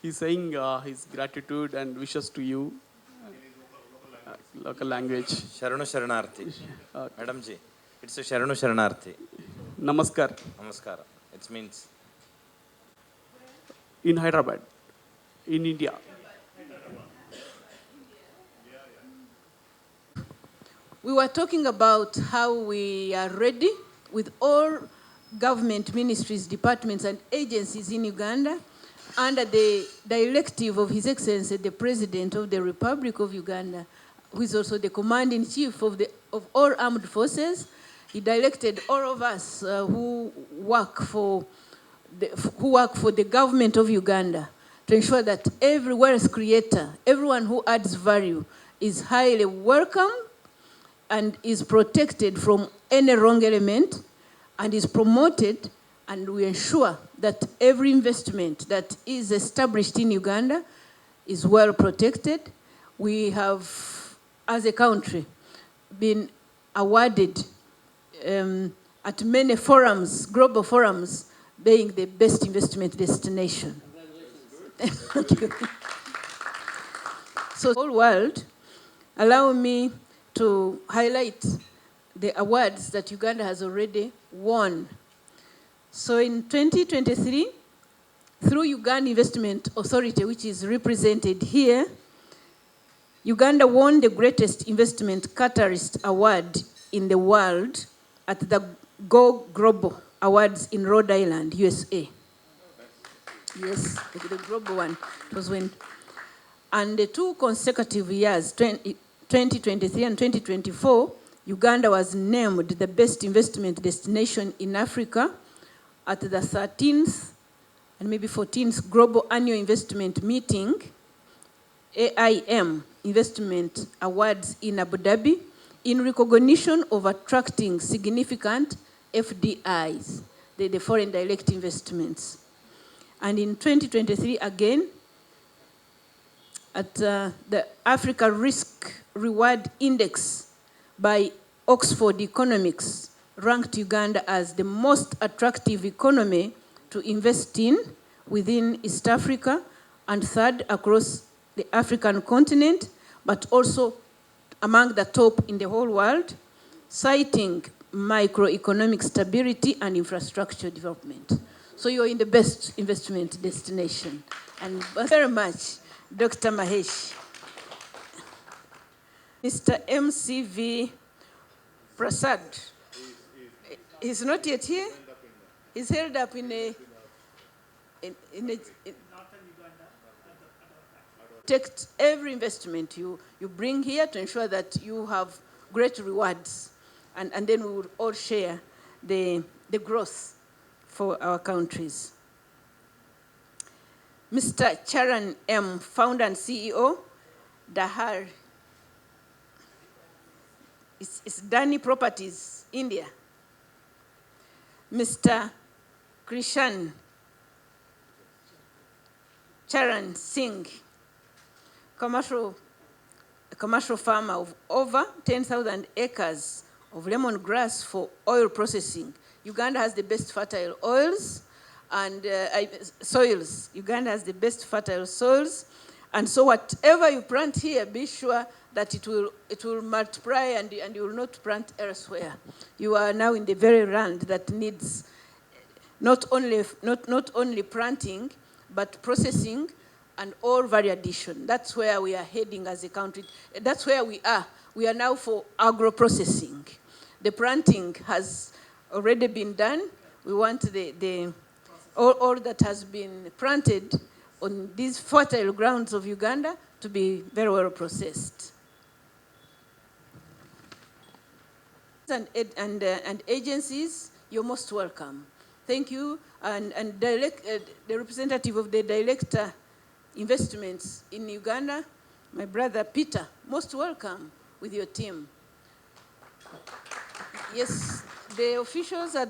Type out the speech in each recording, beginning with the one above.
He's saying his gratitude and wishes to you. Local language. Sharanu Sharanarthi. Madam ji, it's a Sharanu Sharanarthi. Namaskar. Namaskara. It means in Hyderabad, in India. We were talking about how we are ready with all government ministries, departments, and agencies in Uganda under the directive of His Excellency, the President of the Republic of Uganda, who is also the Commander-in-Chief of all armed forces. He directed all of us who work for the government of Uganda to ensure that every wealth creator, everyone who adds value, is highly welcome and is protected from any wrong element and is promoted, and we ensure that every investment that is established in Uganda is well protected. We have, as a country, been awarded at many forums, global forums, being the best investment destination. Thank you. So, whole world, allow me to highlight the awards that Uganda has already won. So in 2023, through Uganda Investment Authority, which is represented here, Uganda won the greatest investment catalyst award in the world at the Go Global Awards in Rhode Island, USA. Yes, the global one. It was when. And the 2 consecutive years, 2023 and 2024, Uganda was named the best investment destination in Africa at the 13th and maybe 14th Global Annual Investment Meeting, AIM Investment Awards in Abu Dhabi, in recognition of attracting significant FDIs, the foreign direct investments. And in 2023, again, at the Africa Risk Reward Index by Oxford Economics, ranked Uganda as the most attractive economy to invest in within East Africa and 3rd across the African continent, but also among the top in the whole world, citing microeconomic stability and infrastructure development. So you're in the best investment destination. And very much, Dr. Mahesh. Mr. MCV Prasad. He's not yet here. He's held up in a protect every investment you bring here to ensure that you have great rewards. And then we will all share the growth for our countries. Mr. Charan M., founder and CEO, Dahar. It's Dani Properties, India. Mr. Krishan Charan Singh, commercial farmer of over 10,000 acres of lemongrass for oil processing. Uganda has the best fertile oils and soils. Uganda has the best fertile soils. And so whatever you plant here, be sure that it will multiply and you will not plant elsewhere. You are now in the very land that needs not only planting, but processing and all value addition. That's where we are heading as a country. That's where we are. We are now for agro-processing. The planting has already been done. We want all that has been planted on these fertile grounds of Uganda to be very well processed. And agencies, you're most welcome. Thank you. And the representative of the Director Investments in Uganda, my brother Peter, most welcome with your team. Yes, the officials are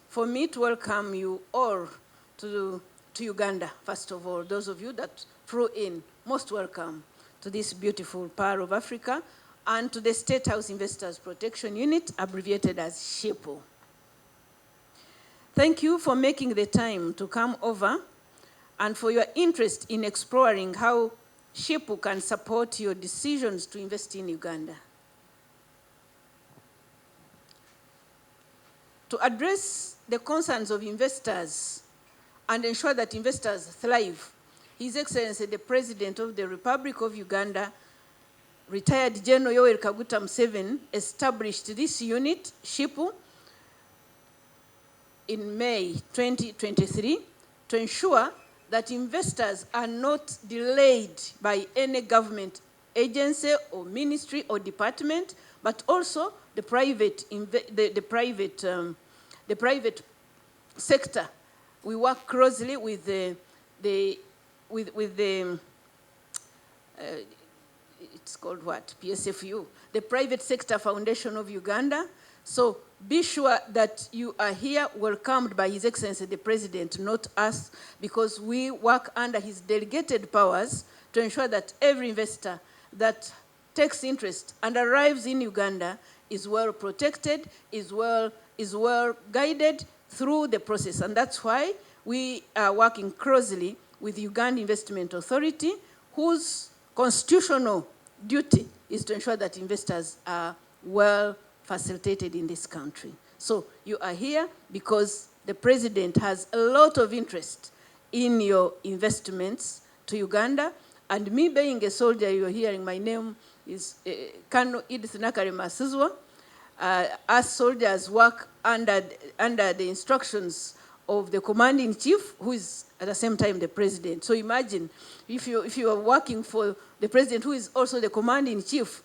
for me to welcome you all to Uganda, first of all. Those of you that flew in, most welcome to this beautiful part of Africa, and to the State House Investors Protection Unit, abbreviated as SHIPO. Thank you for making the time to come over and for your interest in exploring how SHIPU can support your decisions to invest in Uganda. To address the concerns of investors and ensure that investors thrive, His Excellency the President of the Republic of Uganda, retired General Yoweri Kaguta Museveni, established this unit, SHIPU, in May 2023 to ensure that investors are not delayed by any government agency or ministry or department, but also the private sector. We work closely with it's called what? PSFU, the Private Sector Foundation of Uganda. So be sure that you are here welcomed by His Excellency the President, not us, because we work under his delegated powers to ensure that every investor that takes interest and arrives in Uganda is well protected, is well guided through the process. And that's why we are working closely with Uganda Investment Authority, whose constitutional duty is to ensure that investors are well facilitated in this country. So you are here because the President has a lot of interest in your investments to Uganda. And me being a soldier, you're hearing my name is Col.EDITH Nakalema. Us soldiers work under the instructions of the commanding chief, who is at the same time the president. So imagine if you are working for the president, who is also the commanding chief,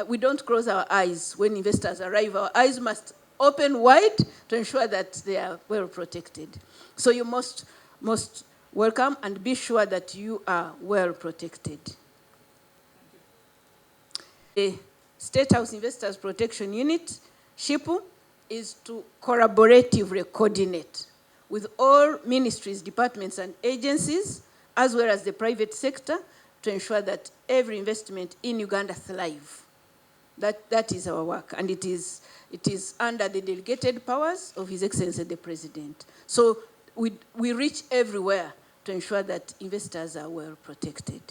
we don't close our eyes when investors arrive. Our eyes must open wide to ensure that they are well protected. So you most welcome, and be sure that you are well protected. The State House Investors Protection Unit, SHIPU, is to collaboratively coordinate with all ministries, departments, and agencies, as well as the private sector, to ensure that every investment in Uganda thrives. That is our work, and it is under the delegated powers of His Excellency the President. So we reach everywhere to ensure that investors are well protected.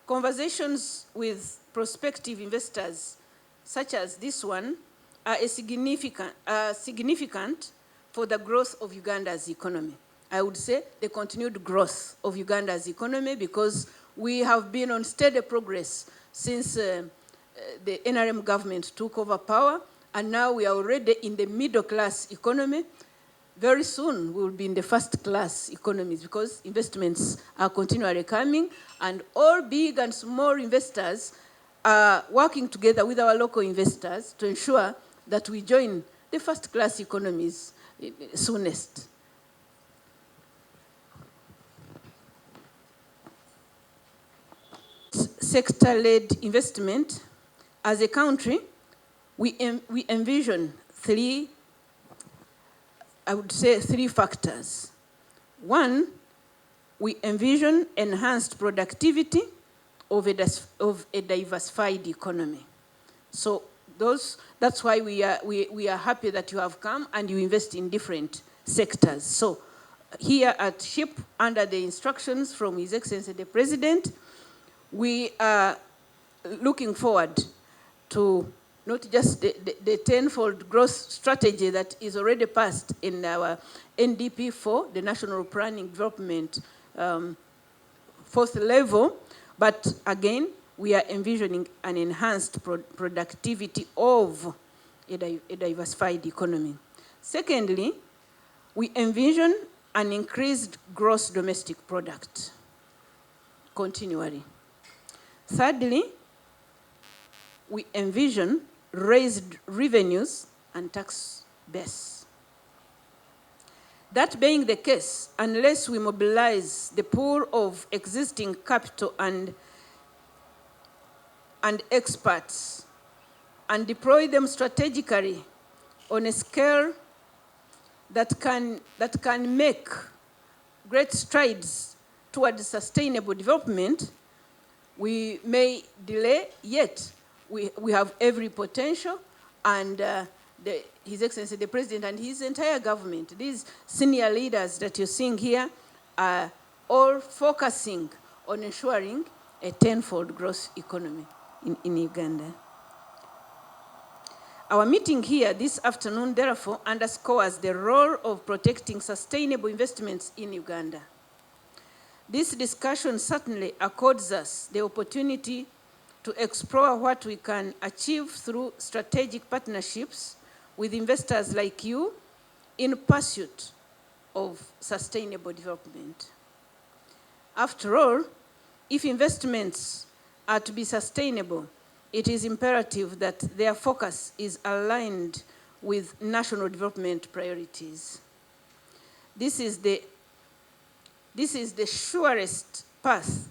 Conversations with prospective investors, such as this one, are significant for the growth of Uganda's economy. I would say the continued growth of Uganda's economy, because we have been on steady progress since the NRM government took over power, and now we are already in the middle class economy. Very soon we will be in the first class economies, because investments are continually coming, and all big and small investors are working together with our local investors to ensure that we join the first class economies soonest. Sector-led investment, as a country, we envision three factors. One, we envision enhanced productivity of a diversified economy. So that's why we are happy that you have come and you invest in different sectors. So here at SHIP, under the instructions from His Excellency the President, we are looking forward to not just the tenfold growth strategy that is already passed in our NDP4, the National Planning Development fourth level, but again, we are envisioning an enhanced productivity of a diversified economy. Secondly, we envision an increased gross domestic product continually. Thirdly, we envision raised revenues and tax base. That being the case, unless we mobilize the pool of existing capital and experts and deploy them strategically on a scale that can make great strides towards sustainable development, we may delay, yet we have every potential, and His Excellency the President and his entire government, these senior leaders that you're seeing here, are all focusing on ensuring a tenfold growth economy in Uganda. Our meeting here this afternoon, therefore, underscores the role of protecting sustainable investments in Uganda. This discussion certainly accords us the opportunity to explore what we can achieve through strategic partnerships with investors like you in pursuit of sustainable development. After all, if investments are to be sustainable, it is imperative that their focus is aligned with national development priorities. This is the surest path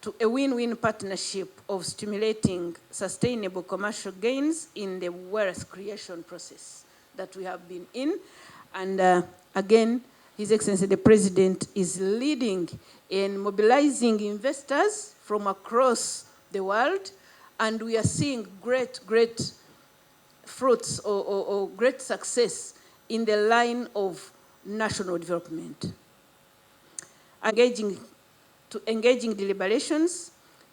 to a win-win partnership of stimulating sustainable commercial gains in the wealth creation process that we have been in. And again, His Excellency the President is leading in mobilizing investors from across the world, and we are seeing great fruits or great success in the line of national development. Engaging deliberations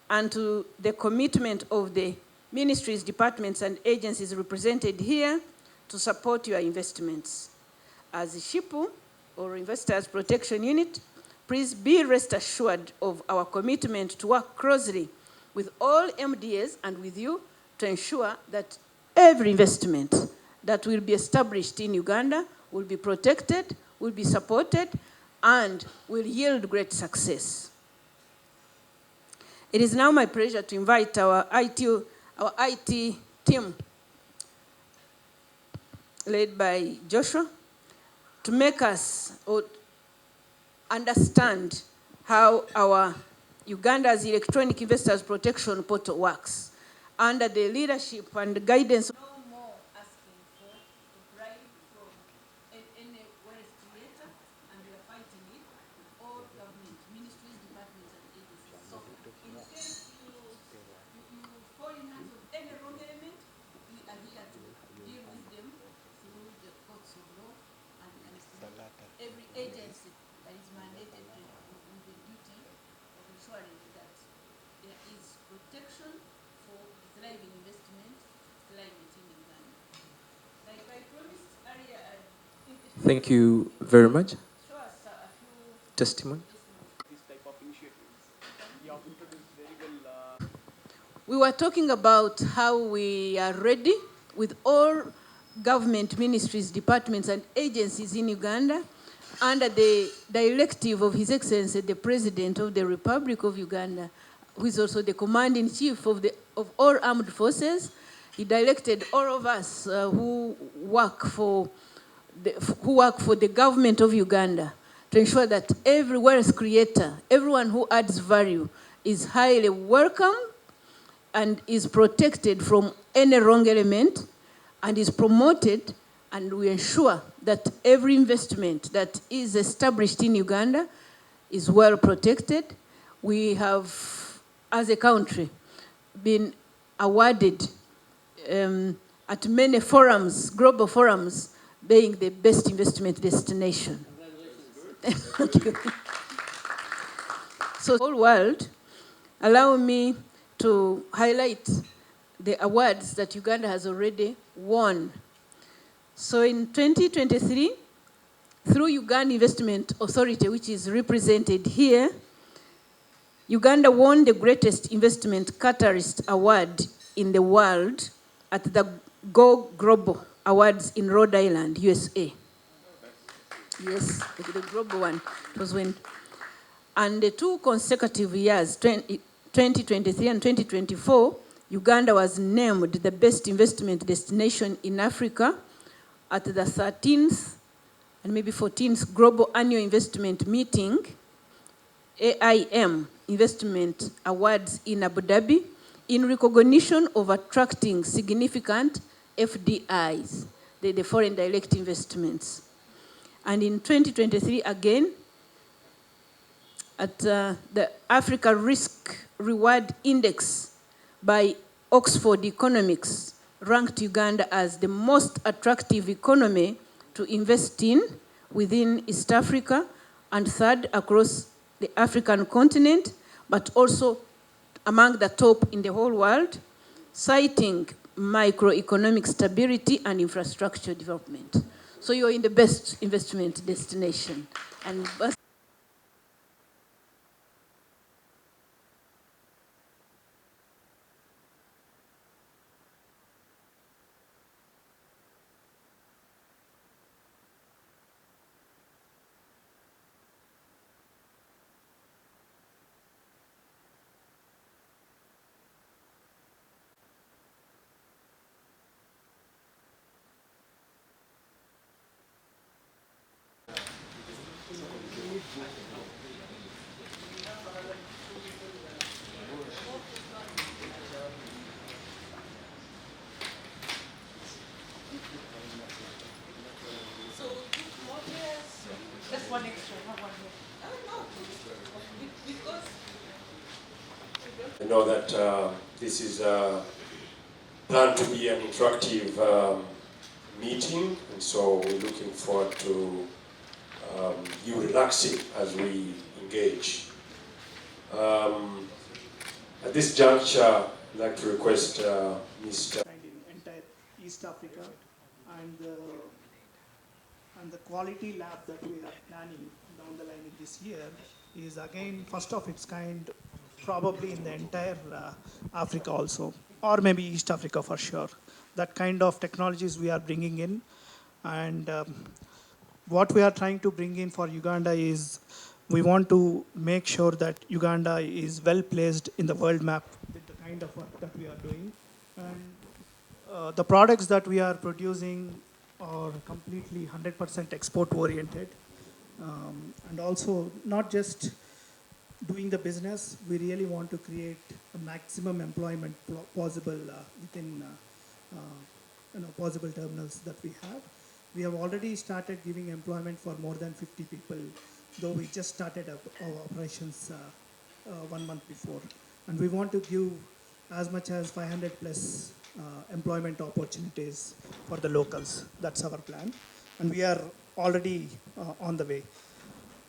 and to the commitment of the ministries, departments, and agencies represented here to support your investments. As SHIPU, or Investors Protection Unit, please be rest assured of our commitment to work closely with all MDAs and with you to ensure that every investment that will be established in Uganda will be protected, will be supported, and will yield great success. It is now my pleasure to invite our IT team, led by Joshua, to make us understand how our Uganda's Electronic Investors Protection Portal works under the leadership and guidance. No more asking for a bribe from any wealth creator, and we are fighting it with all government ministries, departments, and agencies. So in case you fall in hands of any wrong element, we are here to deal with them through the courts of law and every agency that is mandated with the duty of ensuring that there is protection for thriving investment climate in Uganda. Like I promised earlier, Thank you very much. show us a few Testimony. This type of initiatives. You have introduced very well. We were talking about how we are ready with all government ministries, departments, and agencies in Uganda under the directive of His Excellency the President of the Republic of Uganda, who is also the Commander-in-Chief of all armed forces. He directed all of us who work for the government of Uganda to ensure that every wealth creator, everyone who adds value, is highly welcome and is protected from any wrong element and is promoted, and we ensure that every investment that is established in Uganda is well protected. We have, as a country, been awarded at many forums, global forums, being the best investment destination. Thank you. So, whole world, allow me to highlight the awards that Uganda has already won. So in 2023, through Uganda Investment Authority, which is represented here, Uganda won the greatest investment catalyst award in the world at the Go Global Awards in Rhode Island, USA. Yes, the global one. It was when. And the 2 consecutive years, 2023 and 2024, Uganda was named the best investment destination in Africa at the 13th and maybe 14th Global Annual Investment Meeting, AIM Investment Awards in Abu Dhabi, in recognition of attracting significant FDIs, the foreign direct investments. And in 2023 again, at the Africa Risk Reward Index by Oxford Economics, ranked Uganda as the most attractive economy to invest in within East Africa and third across the African continent, but also among the top in the whole world, citing microeconomic stability and infrastructure development. So you're in the best investment destination. And just one extra, not one more. Because I know that this is planned to be an interactive meeting, and so we're looking forward to you relaxing as we engage. At this juncture, I'd like to request Mr. in entire East Africa, and the quality lab that we are planning down the line in this year is again first of its kind, probably in the entire Africa also, or maybe East Africa for sure. That kind of technologies we are bringing in, and what we are trying to bring in for Uganda is we want to make sure that Uganda is well placed in the world map with the kind of work that we are doing. And the products that we are producing are completely 100% export oriented. And also not just doing the business, we really want to create a maximum employment possible within possible terminals that we have. We have already started giving employment for more than 50 people, though we just started our operations 1 month before. And we want to give as much as 500 plus employment opportunities for the locals. That's our plan. And we are already on the way.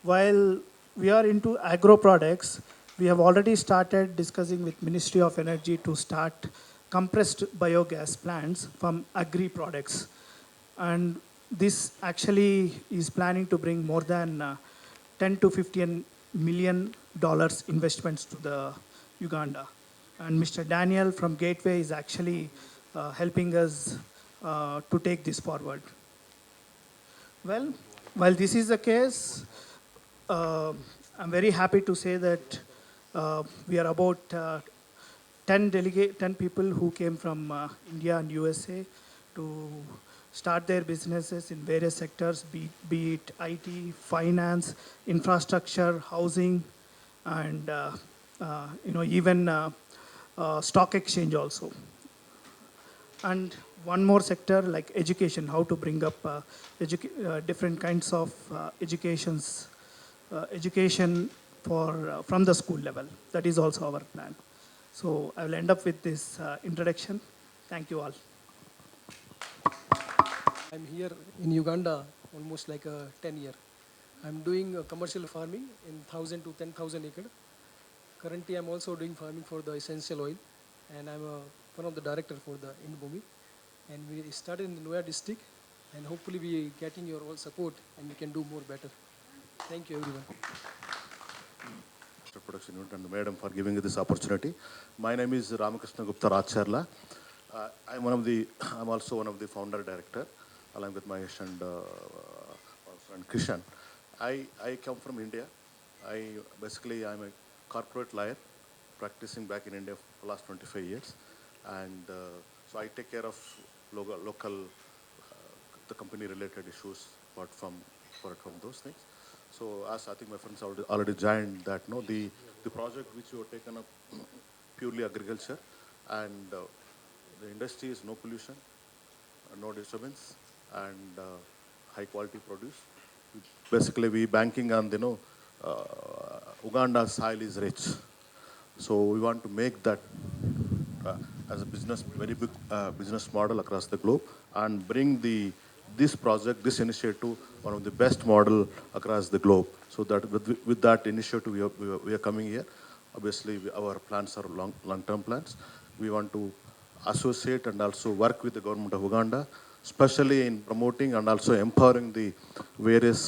While we are into agro products, we have already started discussing with Ministry of Energy to start compressed biogas plants from agri products. And this actually is planning to bring more than 10 to 15 million dollars investments to the Uganda. And Mr. Daniel from Gateway is actually helping us to take this forward. Well, while this is the case, I'm very happy to say that we are about 10 people who came from India and USA to start their businesses in various sectors, be it IT, finance, infrastructure, housing, and even stock exchange also. And one more sector like education, how to bring up different kinds of education from the school level. That is also our plan. So I will end up with this introduction. Thank you all. I'm here in Uganda almost like 10 years. I'm doing commercial farming in 1,000 to 10,000 acres. Currently, I'm also doing farming for the essential oil, and I'm one of the director for the Indbumi. And we started in the Noya district, and hopefully we getting your all support, and we can do more better. Thank you, everyone. Production unit and the madam for giving me this opportunity. My name is Ramakrishna Gupta Racharla. I'm also one of the founder director, along with Mahesh and friend Krishan. I come from India. I'm a corporate lawyer, practicing back in India for the last 25 years. And so I take care of local the company related issues apart from those things. So as I think my friends already joined that, the project which you have taken up purely agriculture, and the industry is no pollution, no disturbance, and high quality produce. Basically, we banking on Uganda's soil is rich, so we want to make that as a business, very big business model across the globe, and bring this project, this initiative, one of the best model across the globe. So that with that initiative, we are coming here. Obviously, our plans are long-term plans. We want to associate and also work with the government of Uganda, especially in promoting and also empowering the various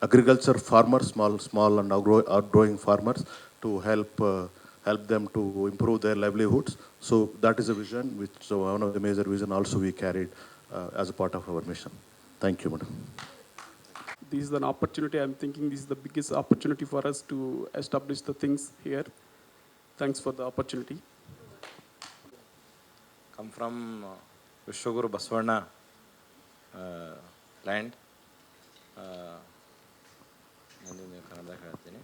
agriculture farmers, small and outgrowing farmers, to help them to improve their livelihoods. So that is a vision, which one of the major vision also we carried as a part of our mission. Thank you, madam. This is an opportunity. I'm thinking this is the biggest opportunity for us to establish the things here. Thanks for the opportunity. Come from Vishwaguru Basavana land. ನಾನು ಕನ್ನಡದಾಗ ಹೇಳ್ತೀನಿ.